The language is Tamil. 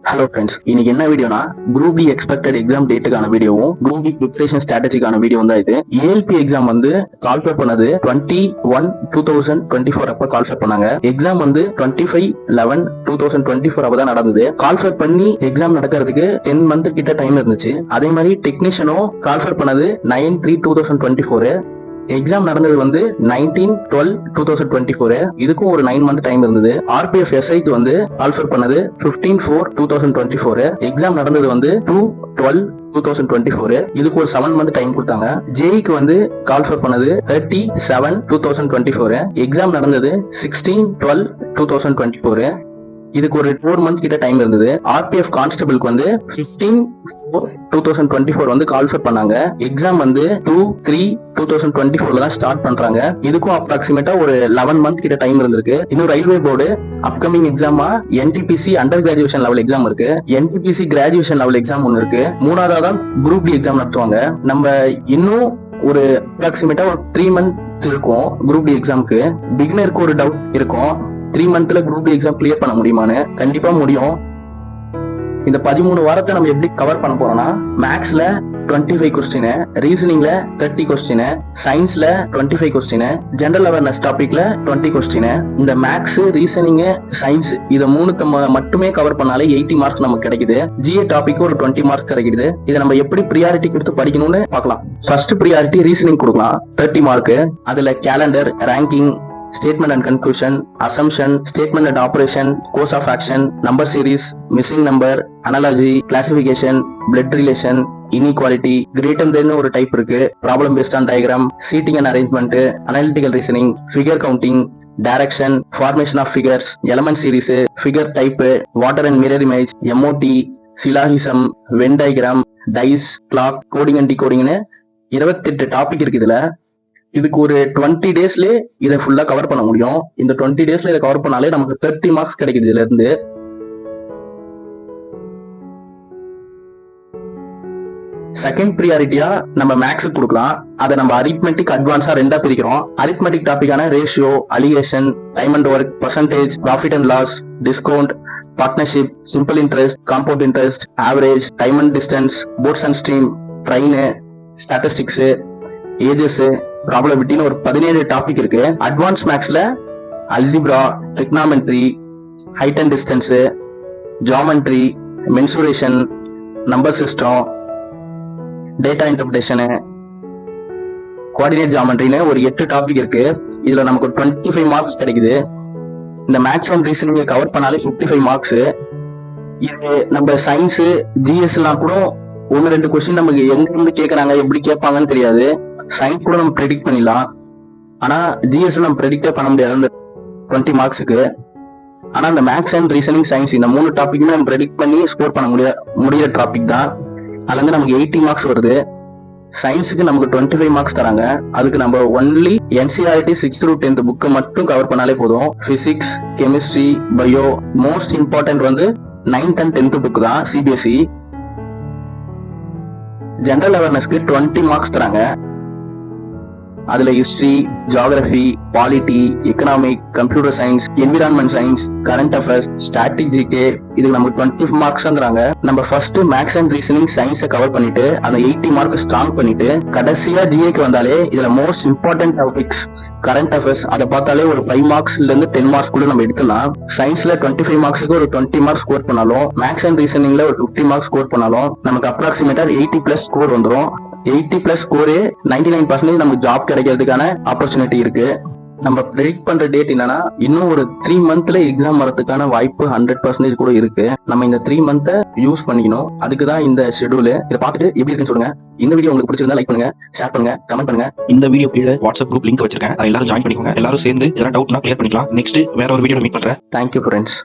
ஹலோ ஃப்ரெண்ட்ஸ், இன்னைக்கு என்ன வீடியோனா குரூப் டி எக்ஸ்பெக்டட் எக்ஸாம் டேட்டுக்கான வீடியோவும் குரூப் டி ப்ரிப்பரேஷன் ஸ்ட்ராட்டஜிக்கான வீடியோ தான் இது. ஏஎல்பி எக்ஸாம் வந்து கால்ஃபர் பண்ணது 21/2024 அப்ப கால்ஃபர் பண்ணாங்க. எக்ஸாம் வந்து 25/11/2024 அப்பதான் நடந்தது. கால்ஃபர் பண்ணி எக்ஸாம் நடக்கிறதுக்கு 10 மந்த் கிட்ட டைம் இருந்துச்சு. அதே மாதிரி டெக்னீஷியனும் கால்ஃபர் பண்ணது 9/3/2024. எக்ஸாம் நடந்தது வந்து 19/12/2024. இதுக்கும் ஒரு 9 மந்த் டைம் இருந்தது. ஆர்பிஎஃப் எஸ்ஐக்கு வந்து கால்ஃபர் பண்ணது 15/4/2024. எக்ஸாம் நடந்தது வந்து 2/12/2024. இதுக்கு ஒரு 7 மந்த் டைம் கொடுத்தாங்க. ஜேஇக்கு வந்து கால்ஃபர் பண்ணது 30/7/2024. எக்ஸாம் நடந்தது 16/12/2024. இதுக்கு ஒரு 4 மந்த் கிட்ட டைம் இருந்தது. ஆர்பிஎஃப் கான்ஸ்டபிளுக்கு வந்து 15/4/2024 வந்து கால்ஃபர் பண்ணாங்க. எக்ஸாம் வந்து 2/3/2024 தான் ஸ்டார்ட் பண்றாங்க. இதுக்கும் அப்ராக்சிமேட்டா ஒரு 11 மந்த் கிட்ட டைம் இருந்திருக்கு. இன்னும் ரயில்வே போர்டு அப்கமிங் எக்ஸாமா NTPC under graduation level exam இருக்கு, என்டிபிசி கிராஜுவேஷன் லெவல் எக்ஸாம் ஒன்னு இருக்கு. மூணாவதா தான் குரூப் டி எக்ஸாம் நடத்துவாங்க. நம்ம இன்னும் ஒரு அப்ராக்சிமேட்டா ஒரு 3 மந்த் இருக்கும் குரூப் டி எக்ஸாமுக்கு. பிகினருக்கு ஒரு டவுட் இருக்கும், 3 மந்த்ல குரூப் டி எக்ஸாம் கிளியர் பண்ண முடியுமான்னு. கண்டிப்பா முடியும். இந்த 13 வாரத்தை நம்ம எப்படி கவர் பண்ண போறோம்னா, மேக்ஸ்ல 25 கொஸ்டின், ரீசனிங்ல 30 கொஸ்டின், சயின்ஸ்ல 25 கொஸ்டின், ஜெனரல் அவேர்னஸ் டாபிக்ல 20 கொஸ்டின். இந்த மேக்ஸ், ரீசனிங், சயின்ஸ் இதை மூணுத்த மட்டுமே கவர் பண்ணாலே 80 மார்க்ஸ் நமக்கு கிடைக்குது. ஜிஏ டாபிக் ஒரு 20 மார்க்ஸ் கிடைக்குது. இதை நம்ம எப்படி ப்ரியாரிட்டி கொடுத்து படிக்கணும்னு பார்க்கலாம். ஃபர்ஸ்ட் ப்ரியாரிட்டி ரீசனிங் கொடுக்கலாம், 30 மார்க். அதுல calendar, ranking, statement and conclusion, assumption, statement and operation, course of action, number series, missing number, analogy, classification, blood relation, inequality, greater than ஒரு டைப் இருக்கு, problem based on diagram, seating and arrangement, analytical reasoning, figure counting, direction, formation of figures, element series, figure type, water and mirror image, MOT, syllogism, Venn diagram, dice, clock, coding and decoding னு 28 டாபிக் இருக்கு. இதுக்கு ஒரு 20 டேஸ்ல இதை ஃபுல்லா கவர் பண்ண முடியும். இந்த 20 டேஸ்ல இதை கவர் பண்ணாலே நமக்கு 30 மார்க்ஸ் கிடைக்குது. இதுல இருந்து செகண்ட் ப்ரியாரிட்டியா நம்ம மேக்ஸ் கொடுக்கலாம். அதை நம்ம அரித்மெட்டிக் அட்வான்ஸா ரெண்டா பிரிக்கிறோம். அரித்மெட்டிக் டாபிக்கான ratio, alligation, time and work, percentage, profit and loss, discount, partnership, simple interest, compound interest, average, time and distance, boats and stream, train, statistics, ages, ப்ராபபிலிட்டின்னு ஒரு 17 டாபிக் இருக்கு. அட்வான்ஸ் மேக்ஸ்ல algebra, trigonometry, height and distance, geometry, mensuration, number system, data interpretation, coordinate ஜியோமெட்ரின்னு ஒரு 8 டாபிக் இருக்கு. இதுல நமக்கு 25 மார்க்ஸ் கிடைக்குது. இந்த மேக்ஸ் அண்ட் ரீசனிங் கவர் பண்ணாலே 55 மார்க்ஸ். இது நம்ம சயின்ஸ், ஜிஎஸ் எல்லாம் கூட 1-2 கொஸ்டின் நமக்கு எங்க இருந்து கேட்கறாங்க, எப்படி கேட்பாங்கன்னு தெரியாது. சயின்ஸ் கூட நம்ம ப்ரெடிக்ட் பண்ணிடலாம், ஆனா ஜிஎஸ் நம்ம ப்ரெடிக்டே பண்ண முடியாது அந்த 20 மார்க்ஸுக்கு. ஆனா இந்த மேக்ஸ் அண்ட் ரீசனிங், சயின்ஸ் இந்த 3 டாபிக்குமே நம்ம ப்ரெடிக்ட் பண்ணி ஸ்கோர் பண்ண முடியாத டாபிக் தான். அதுல இருந்து நமக்கு 80 மார்க்ஸ் வருது. சயின்ஸுக்கு நமக்கு 25 மார்க்ஸ் தராங்க. அதுக்கு நம்ம only NCERT 6th to 10th புக்கை மட்டும் கவர் பண்ணாலே போதும். Physics, chemistry, bio, most important வந்து 9th and 10th புக் தான் சிபிஎஸ்இ. ஜெனரல் அவேர்னஸ்க்கு 20 மார்க்ஸ் தராங்க. அதுல history, geography, polity, economic, computer science, environment science, current affairs, static GK, இதுக்கு நமக்கு 20 மார்க்ஸ் தராங்க. நம்ம ஃபர்ஸ்ட் மேக்ஸ் அண்ட் ரீசனிங், சயின்ஸை கவர் பண்ணிட்டு அந்த 80 மார்க் ஸ்ட்ராங் பண்ணிட்டு கடைசியா ஜிஏக்கு வந்தாலே இதுல most important topics current affairs அதை பார்த்தாலே ஒரு 5 மார்க்ஸ்ல இருந்து 10 மார்க்ஸ் கூட நம்ம எடுத்துலாம். சயின்ஸ்ல 25 மார்க்ஸுக்கு ஒரு 20 மார்க்ஸ் ஸ்கோர் பண்ணாலும், மேக்ஸ் அண்ட் ரீசனிங்ல ஒரு 50 மார்க்ஸ் ஸ்கோர் பண்ணாலும் நமக்கு அப்ராக்சிமேட்டா 80+ ஸ்கோர் வந்துடும். 80+ ஸ்கோரு 99% நமக்கு ஜாப் கிடைக்கிறதுக்கான ஆப்பர்ச்சுனிட்டி இருக்கு. நம்ம ப்ரெடிக்ட் பண்ற டேட் என்னன்னா, இன்னும் ஒரு 3 மந்த்ல எக்ஸாம் வரதுக்கான வாய்ப்பு 100% கூட இருக்கு. நம்ம இந்த 3 மந்த்தை யூஸ் பண்ணிக்கணும். அதுக்குதான் இந்த ஷெட்யூல். இதை பார்த்துட்டு எப்படி இருக்குன்னு சொல்லுங்க. இந்த வீடியோ உங்களுக்கு பிடிச்சிருந்தா லைக் பண்ணுங்க, ஷேர் பண்ணுங்க, கமெண்ட் பண்ணுங்க. இந்த வீடியோ கீழே வாட்ஸ்அப் குரூப் லிங்க் வச்சிருக்கேன், அதை எல்லாரும் ஜாயின் பண்ணிக்கோங்க. எல்லாரும் சேர்ந்து எதனா டவுட்னா கிளியர் பண்ணிக்கலாம். நெக்ஸ்ட் வேற ஒரு வீடியோ மீட் பண்றேன். Thank you friends.